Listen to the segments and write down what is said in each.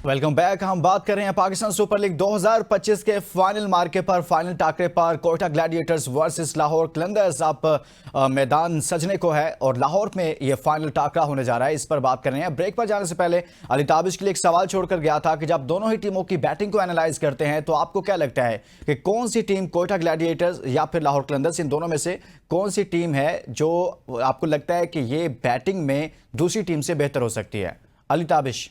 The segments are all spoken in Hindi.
Welcome back. हम बात कर रहे हैं पाकिस्तान सुपर लीग 2025 के फाइनल मार्के पर, फाइनल टाकरे पर कोयटा ग्लैडिएटर्स वर्सेस लाहौर कलंदर्स। आप मैदान सजने को है और लाहौर में ये फाइनल टाकरा होने जा रहा है, इस पर बात कर रहे हैं। ब्रेक पर जाने से पहले अली ताबिश के लिए एक सवाल छोड़कर गया था कि जब दोनों ही टीमों की बैटिंग को एनालाइज करते हैं तो आपको क्या लगता है कि कौन सी टीम, कोयटा ग्लैडिएटर्स या फिर लाहौर कलंदर्स, इन दोनों में से कौन सी टीम है जो आपको लगता है कि ये बैटिंग में दूसरी टीम से बेहतर हो सकती है? अली ताबिश।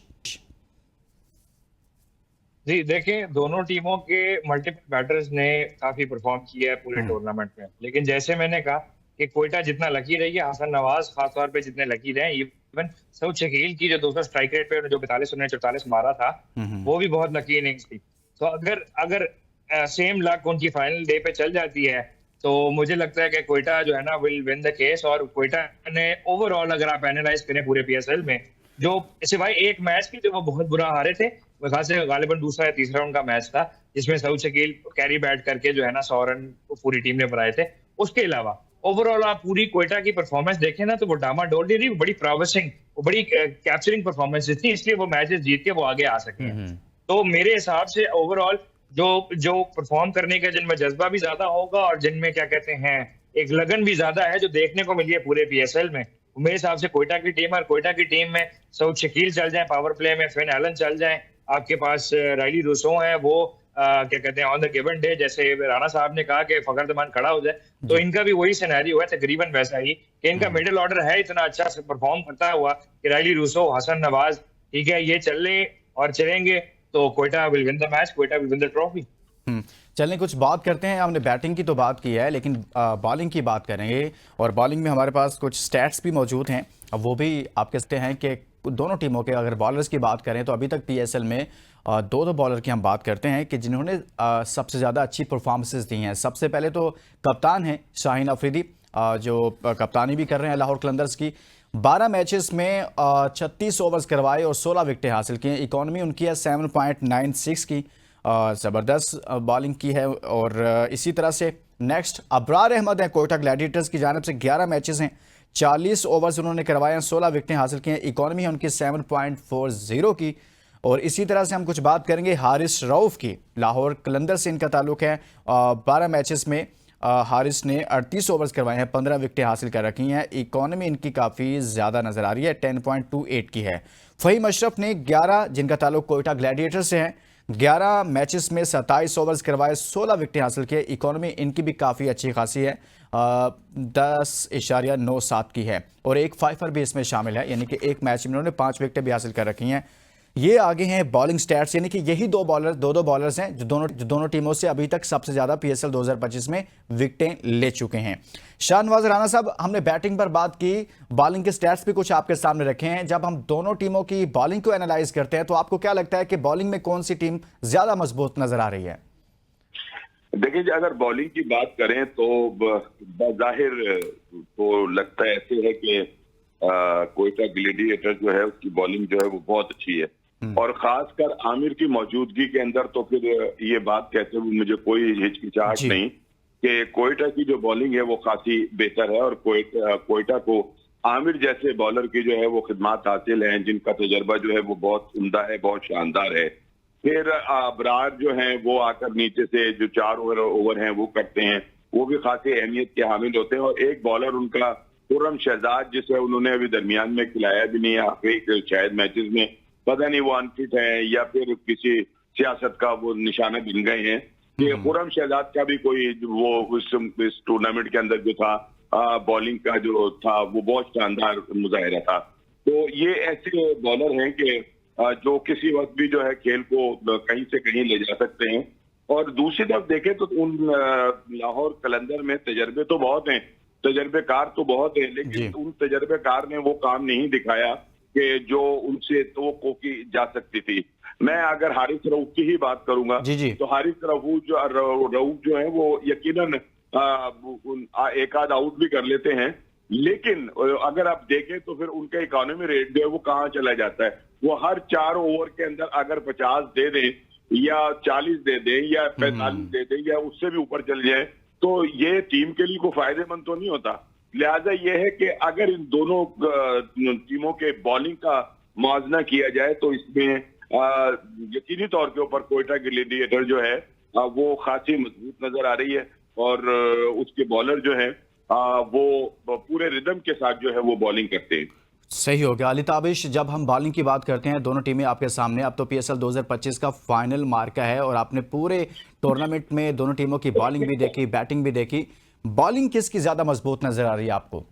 जी देखें, दोनों टीमों के मल्टीपल बैटर्स ने काफी परफॉर्म किया है पूरे टूर्नामेंट में। लेकिन जैसे मैंने कहा कि कोयटा जितना लकी रही है, हसन नवाज खासतौर पे जितने लकी रहे, इवन सऊद शकील की जो 200 स्ट्राइक रेट पे जो 42 उन्होंने 44 मारा था, वो भी बहुत लकी इनिंग्स थी। तो अगर अगर सेम लक उनकी फाइनल डे पे चल जाती है तो मुझे लगता है कि कोयटा जो है ना विल विन द केस। और कोयटा ने ओवरऑल अगर आप एनालाइज करें पूरे पीएसएल में, जो सिवाय एक मैच की जो वो बहुत बुरा हारे थे, वो खास से गालिबन दूसरा या तीसरा उनका मैच था जिसमें सऊद शकील कैरी बैट करके जो है ना 100 रन पूरी टीम ने बनाए थे। उसके अलावा ओवरऑल आप पूरी कोयटा की परफॉर्मेंस देखें ना तो वो डामाडोल नहीं रही, वो बड़ी प्रॉमिसिंग, वो बड़ी कैप्चरिंग परफॉर्मेंस थी, इसलिए वो मैचेस जीत के वो आगे आ सके हैं। तो मेरे हिसाब से ओवरऑल जो जो परफॉर्म करने का जिनमें जज्बा भी ज्यादा होगा और जिनमें क्या कहते हैं एक लगन भी ज्यादा है, जो देखने को मिली है पूरे पीएसएल में, मेरे हिसाब से कोयटा की टीम है। और कोयटा की टीम में सऊद शकील चल जाए पावर प्ले में, फिन एलन चल जाए, आपके पास राइली रूसो है, वो क्या कहते हैं ऑन द गिवन डे, जैसे राणा साहब ने कहा कि फखरजमान खड़ा हो जाए, तो इनका भी वही सिनेरियो है तकरीबन वैसा ही कि इनका मिडिल ऑर्डर है इतना अच्छा से परफॉर्म करता हुआ कि राइली रूसो, हसन नवाज, ठीक है, ये चलने और चलेंगे तो Quetta will win the match, Quetta will win the trophy. चलिए कुछ बात करते हैं। हमने बैटिंग की तो बात की है, लेकिन बॉलिंग की बात करेंगे और बॉलिंग में हमारे पास कुछ स्टैट्स भी मौजूद हैं। अब वो भी आप कहते हैं कि दोनों टीमों के अगर बॉलर्स की बात करें तो अभी तक पीएसएल में दो बॉलर की हम बात करते हैं कि जिन्होंने सबसे ज़्यादा अच्छी परफॉर्मेंसेस दी हैं। सबसे पहले तो कप्तान हैं शाहीन अफरीदी, जो कप्तानी भी कर रहे हैं लाहौर कलंदर्स की। 12 मैचेस में 36 ओवर्स करवाए और 16 विकेटें हासिल की हैं। इकॉनमी उनकी है 7.96 की, ज़बरदस्त बॉलिंग की है। और इसी तरह से नेक्स्ट अबरार अहमद हैं कोयटा ग्लैडिएटर्स की जानिब से। 11 मैचेस हैं, 40 ओवर्स उन्होंने करवाए हैं, 16 विकेटें हासिल की हैं। इकॉनमी है उनकी 7.40 की। और इसी तरह से हम कुछ बात करेंगे हारिस रऊफ की, लाहौर कलंदर से इनका ताल्लुक है। 12 मैचेस में हारिस ने 38 ओवर्स करवाए हैं, 15 विकेटें हासिल कर रखी हैं। इकॉनमी इनकी काफ़ी ज़्यादा नज़र आ रही है, 10.28 की है। फ़हीम अशरफ ने 11, जिनका ताल्लुक कोयटा ग्लैडिएटर से है, 11 मैचेस में 27 ओवर्स करवाए, 16 विकेटें हासिल किए। इकॉनमी इनकी भी काफ़ी अच्छी खासी है, 10.97 की है। और एक फाइफर भी इसमें शामिल है, यानी कि एक मैच में इन्होंने 5 विकेटें भी हासिल कर रखी हैं। ये आगे हैं बॉलिंग स्टैट्स, यानी कि यही दो बॉलर्स हैं जो दोनों टीमों से अभी तक सबसे ज़्यादा पीएसएल 2025 में विकेटें ले चुके हैं। शाहनवाज राणा साहब, हमने बैटिंग पर बात की, बॉलिंग के स्टैट्स भी कुछ आपके सामने रखे हैं। जब हम दोनों टीमों की बॉलिंग को एनालाइज करते हैं तो आपको क्या लगता है कि बॉलिंग में कौन सी टीम ज़्यादा मजबूत नजर आ रही है? देखिए, अगर बॉलिंग की बात करें तो बाहिर तो लगता है ऐसे है कि कोयटा ग्लैडिएटर जो है उसकी बॉलिंग जो है वो बहुत अच्छी है। और खासकर आमिर की मौजूदगी के अंदर तो फिर ये बात कहते हुए मुझे कोई हिचकिचाहट नहीं कि कोयटा की जो बॉलिंग है वो काफी बेहतर है। और कोयटा को आमिर जैसे बॉलर की जो है वो खिदमात हासिल हैं, जिनका तजर्बा जो है वो बहुत उम्दा है, बहुत शानदार है। फिर अबरार जो हैं वो आकर नीचे से जो 4 ओवर हैं वो करते हैं, वो भी खासी अहमियत के हामिल होते हैं। और एक बॉलर उनका खुर्रम शहजाद, जिसे उन्होंने अभी दरमियान में खिलाया भी नहीं है आखिरी शायद मैचेस में, पता नहीं वो अनफिट है या फिर किसी सियासत का वो निशाना बिन गए हैं कि खुर्रम शहजाद का भी कोई वो इस टूर्नामेंट के अंदर जो था बॉलिंग का जो था वो बहुत शानदार मुजाहिरा था। तो ये ऐसे बॉलर हैं कि जो किसी वक्त भी जो है खेल को कहीं से कहीं ले जा सकते हैं। और दूसरी तरफ देखें तो उन लाहौर कलंदर में तजर्बे तो बहुत हैं, तजर्बेकार तो बहुत है, लेकिन उन तजर्बेकार ने वो काम नहीं दिखाया कि जो उनसे तो की जा सकती थी। मैं अगर हारिस रऊफ की ही बात करूंगा तो हारिस रऊफ जो है वो यकीनन एक आध आउट भी कर लेते हैं, लेकिन अगर आप देखें तो फिर उनका इकोनॉमी रेट जो है वो कहाँ चला जाता है। वो हर 4 ओवर के अंदर अगर 50 दे दें या 40 दे दें या 45 दे दें या उससे भी ऊपर चल जाए तो ये टीम के लिए कोई फायदेमंद तो नहीं होता। लिहाजा ये है कि अगर इन दोनों टीमों के बॉलिंग का मुआवजा किया जाए तो इसमें यकीनी तौर के ऊपर कोयटा ग्लेडिएटर जो है वो खासी मजबूत नजर आ रही है और उसके बॉलर जो है वो पूरे रिदम के साथ जो है वो बॉलिंग करते हैं। सही हो गया। अली ताबिश, जब हम बॉलिंग की बात करते हैं, दोनों टीमें आपके सामने, अब तो पीएसएल 2025 का फाइनल मार्का है और आपने पूरे टूर्नामेंट में दोनों टीमों की बॉलिंग भी देखी, बैटिंग भी देखी। बॉलिंग किसकी ज्यादा मजबूत नजर आ रही है आपको?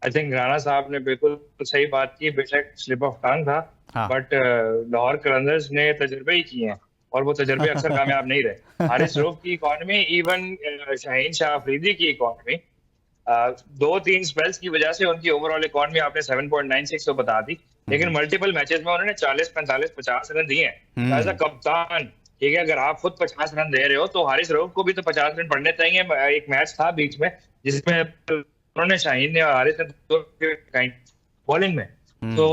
आई थिंक राणा साहब ने बिल्कुल सही बात की। बेशक स्लिप ऑफ टंग था, हाँ। बट लाहौर कलंदर्स ने तजुर्बे ही किए हैं और वो तजुर्बे अक्सर कामयाब नहीं रहे। हारिस रऊफ की इकॉनमी, इवन शाहीन शाह अफरीदी की इकॉनमी, 2-3 स्पेल्स की वजह से उनकी ओवरऑल इकॉनमी आपने 7.96 तो बता दी, लेकिन मल्टीपल मैचेस में उन्होंने 40, 45, 50 रन दिए हैं एज अ कप्तान। ठीक है, अगर आप खुद 50 रन दे रहे हो तो हारिस रऊफ को भी तो 50 रन पड़ने चाहिए। एक मैच था बीच में जिसमें उन्होंने, शाहीन ने और हारिस ने बॉलिंग में, तो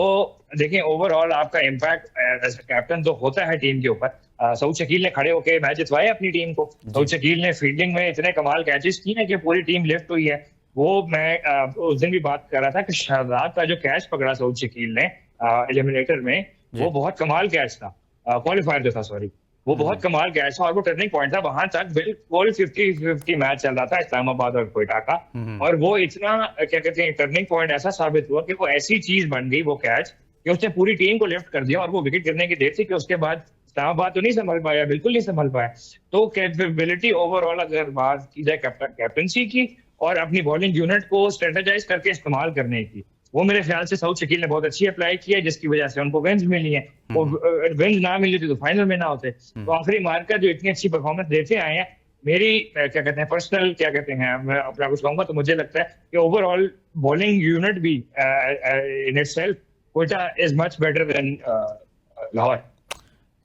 देखिए ओवरऑल आपका इम्पैक्ट एज कैप्टन तो होता है टीम के ऊपर। सऊद शकील ने खड़े होकर मैच जितवाया अपनी टीम को। सऊद शकील ने फील्डिंग में इतने कमाल कैचेस किए हैं कि पूरी टीम लिफ्ट हुई है। वो मैं उस दिन भी बात कर रहा था कि शाहजाद का जो कैच पकड़ा सऊद शकील ने एलिमिनेटर में, वो बहुत कमाल कैच था, क्वालिफायर जो था, सॉरी, वो बहुत कमाल कैच था और वो टर्निंग पॉइंट था। वहां तक बिल्कुल 50-50 मैच चल रहा था इस्लामाबाद और कोयटा का, और वो इतना क्या कहते हैं टर्निंग पॉइंट ऐसा साबित हुआ कि वो ऐसी चीज बन गई वो कैच कि उसने पूरी टीम को लिफ्ट कर दिया। और वो विकेट गिरने की देर थी कि उसके बाद इस्लामाबाद तो नहीं संभल पाया, बिल्कुल नहीं संभल पाया। तो कैपेबिलिटी ओवरऑल अगर बात की जाए कैप्टनसी की और अपनी बॉलिंग यूनिट को स्ट्रेटेजाइज करके इस्तेमाल करने की, वो मेरे ख्याल से सऊद शकील ने बहुत अच्छी अप्लाई की है, जिसकी वजह से उनको विन्स मिली है। वो विन्स ना मिली थी तो फाइनल में ना होते। तो आखिरी मार्का जो इतनी अच्छी परफॉर्मेंस देते आए हैं, मेरी क्या कहते हैं पर्सनल क्या कहते हैं, मैं अपना कुछ कहूंगा तो मुझे लगता है कि ओवरऑल बॉलिंग यूनिट भी in itself Quetta is much better than Lahore.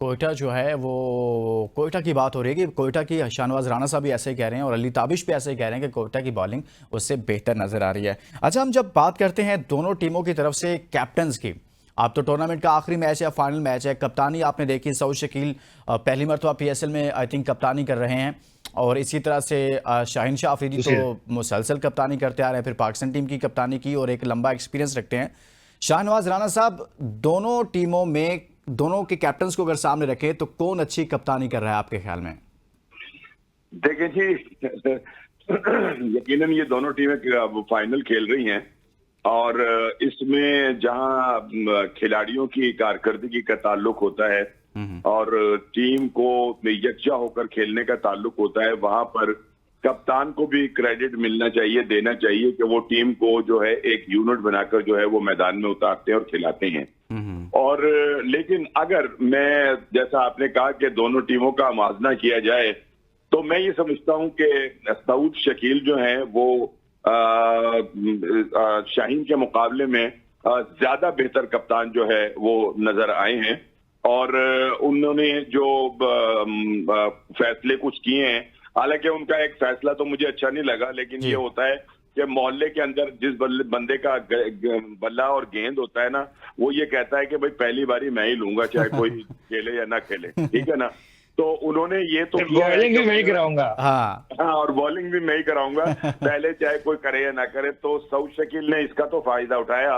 Quetta जो है वो, कोयटा की बात हो रही है कि कोयटा की शाहनवाज राणा साहब भी ऐसे ही कह रहे हैं और अली ताबिश भी ऐसे ही कह रहे हैं कि कोयटा की बॉलिंग उससे बेहतर नजर आ रही है। अच्छा, हम जब बात करते हैं दोनों टीमों की तरफ से कैप्टन्स की, आप तो टूर्नामेंट का आखिरी मैच है, फाइनल मैच है, कप्तानी आपने देखी, सऊद शकील पहली मरतबा पीएसएल में आई थिंक कप्तानी कर रहे हैं और इसी तरह से शाहीन शाह अफरीदी तो मुसलसल कप्तानी करते आ रहे हैं, फिर पाकिस्तान टीम की कप्तानी की और एक लंबा एक्सपीरियंस रखते हैं। शाहनवाज राणा साहब, दोनों टीमों में दोनों के कैप्टन्स को अगर सामने रखें तो कौन अच्छी कप्तानी कर रहा है आपके ख्याल में? देखिए जी, यकीनन ये दोनों टीमें फाइनल खेल रही हैं और इसमें जहां खिलाड़ियों की कारकर्दगी का ताल्लुक होता है और टीम को यकजा होकर खेलने का ताल्लुक होता है, वहां पर कप्तान को भी क्रेडिट मिलना चाहिए, देना चाहिए कि वो टीम को जो है एक यूनिट बनाकर जो है वो मैदान में उतारते हैं और खिलाते हैं। और लेकिन अगर मैं, जैसा आपने कहा कि दोनों टीमों का मुआवजा किया जाए, तो मैं ये समझता हूं कि सऊद शकील जो है वो शाहीन के मुकाबले में ज्यादा बेहतर कप्तान जो है वो नजर आए हैं और उन्होंने जो फैसले कुछ किए हैं, हालांकि उनका एक फैसला तो मुझे अच्छा नहीं लगा, लेकिन ये होता है कि मोहल्ले के अंदर जिस बंदे का बल्ला और गेंद होता है ना, वो ये कहता है कि भाई पहली बारी मैं ही लूंगा चाहे कोई खेले या ना खेले, ठीक है ना। तो उन्होंने ये तो बॉलिंग भी मैं ही कराऊंगा, हाँ, और बॉलिंग भी मैं ही कराऊंगा पहले चाहे कोई करे या ना करे। तो सऊद शकील ने इसका तो फायदा उठाया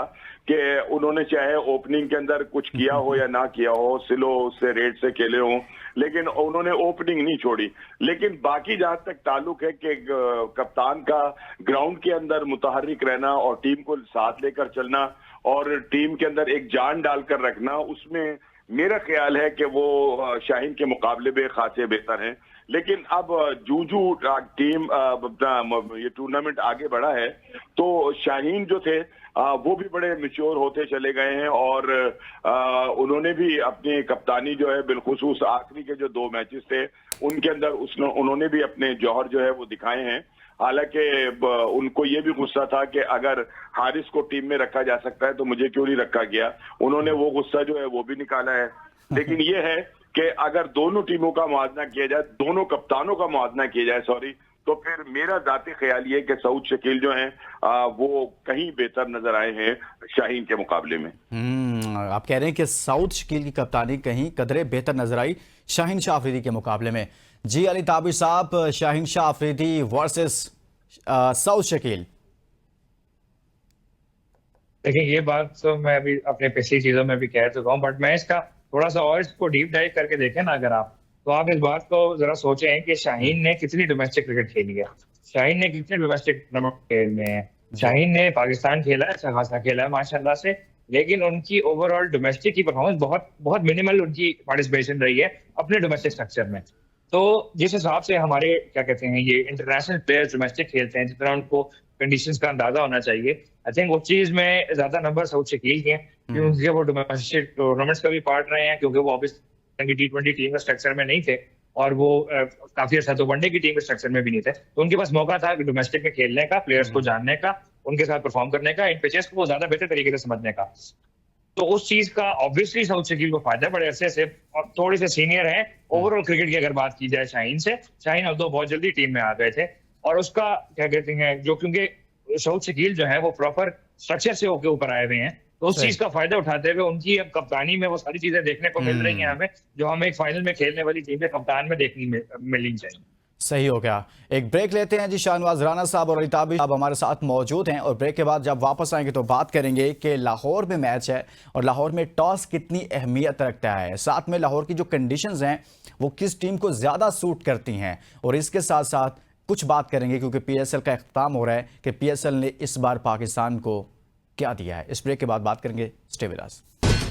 कि उन्होंने चाहे ओपनिंग के अंदर कुछ किया हो या ना किया हो, स्लो से रेट से खेले हो, लेकिन उन्होंने ओपनिंग नहीं छोड़ी। लेकिन बाकी जहां तक ताल्लुक है कि कप्तान का ग्राउंड के अंदर मुतहर्रिक रहना और टीम को साथ लेकर चलना और टीम के अंदर एक जान डालकर रखना, उसमें मेरा ख्याल है कि वो शाहीन के मुकाबले में खासे बेहतर हैं। लेकिन अब जूजू टीम ये टूर्नामेंट आगे बढ़ा है तो शाहीन जो थे वो भी बड़े मैच्योर होते चले गए हैं और उन्होंने भी अपनी कप्तानी जो है बिलखुसूस आखिरी के जो 2 मैचेस थे उनके अंदर उन्होंने भी अपने जौहर जो है वो दिखाए हैं। हालांकि उनको ये भी गुस्सा था कि अगर हारिस को टीम में रखा जा सकता है तो मुझे क्यों नहीं रखा गया, उन्होंने वो गुस्सा जो है वो भी निकाला है। लेकिन ये है कि अगर दोनों टीमों का मुआवजा किया जाए, दोनों कप्तानों का मुआवजा किया जाए, सॉरी, तो फिर मेरा जाती ख्याल ये कि सऊद शकील जो हैं वो कहीं बेहतर नजर आए हैं शाहीन के मुकाबले में। आप कह रहे हैं कि सऊद शकील की कप्तानी कहीं कदरे बेहतर नजर आई शाहीन शाह अफरीदी के मुकाबले में। जी अली ताबिश साहब, शाहीन शाह अफरीदी वर्सेस सऊद शकील। देखिए ये बात तो मैं अभी अपने पिछली चीजों में भी कह चुका हूँ, बट मैं इसका थोड़ा सा और इसको डीप डाइव करके देखें ना अगर आप, तो आप इस बात को जरा सोचें कि शाहीन ने कितनी डोमेस्टिक क्रिकेट खेली है, शाहीन ने कितने डोमेस्टिक टूर्नामेंट खेले हैं। जी। शाहीन ने पाकिस्तान खेला है, अच्छा खासा खेला है माशाल्लाह से, लेकिन उनकी ओवरऑल डोमेस्टिक की परफॉर्मेंस बहुत बहुत मिनिमल उनकी पार्टिसिपेशन रही है अपने डोमेस्टिक स्ट्रक्चर में। तो जिस हिसाब से हमारे क्या कहते हैं ये इंटरनेशनल प्लेयर्स डोमेस्टिक खेलते हैं, जितना उनको कंडीशंस का अंदाजा होना चाहिए, आई थिंक उस चीज में ज्यादा नंबर सऊद शकील के हैं, क्योंकि वो डोमेस्टिक टूर्नामेंट्स का भी पार्ट रहे हैं, क्योंकि वो ऑब्वियसली T20 टीम के स्ट्रक्चर में नहीं थे, और वो काफी अच्छा तो वनडे की टीम के स्ट्रक्चर में भी नहीं थे, तो उनके पास मौका था डोमेस्टिक में खेलने का, प्लेयर्स को जानने का, उनके साथ परफॉर्म करने का, इन पिचेस को ज्यादा बेहतर तरीके से समझने का। तो उस चीज का ऑब्वियसली सऊद शकील को फायदा है, बड़े अरसे से और थोड़े से सीनियर हैं ओवरऑल क्रिकेट की अगर बात की जाए शाहीन से। शाहीन अब तो बहुत जल्दी टीम में आ गए थे, और उसका क्या कहते हैं जो, क्योंकि सऊद शकील जो है वो प्रॉपर स्ट्रक्चर से होके ऊपर आए हुए हैं, तो उस सही। चीज का फायदा उठाते हुए उनकी अब कप्तानी में वो सारी चीजें देखने को मिल रही हैं हमें, जो हमें एक फाइनल में खेलने वाली टीम के कप्तान में देखनी मिलनी चाहिए। सही हो गया। एक ब्रेक लेते हैं जी। शाहनवाज राना साहब और अलिताबी साहब हमारे साथ मौजूद हैं, और ब्रेक के बाद जब वापस आएंगे तो बात करेंगे कि लाहौर में मैच है और लाहौर में टॉस कितनी अहमियत रखता है, साथ में लाहौर की जो कंडीशंस हैं वो किस टीम को ज़्यादा सूट करती हैं, और इसके साथ साथ कुछ बात करेंगे क्योंकि PSL का अख्ताम हो रहा है कि PSL ने इस बार पाकिस्तान को क्या दिया है। इस ब्रेक के बाद बात करेंगे। Stay with us.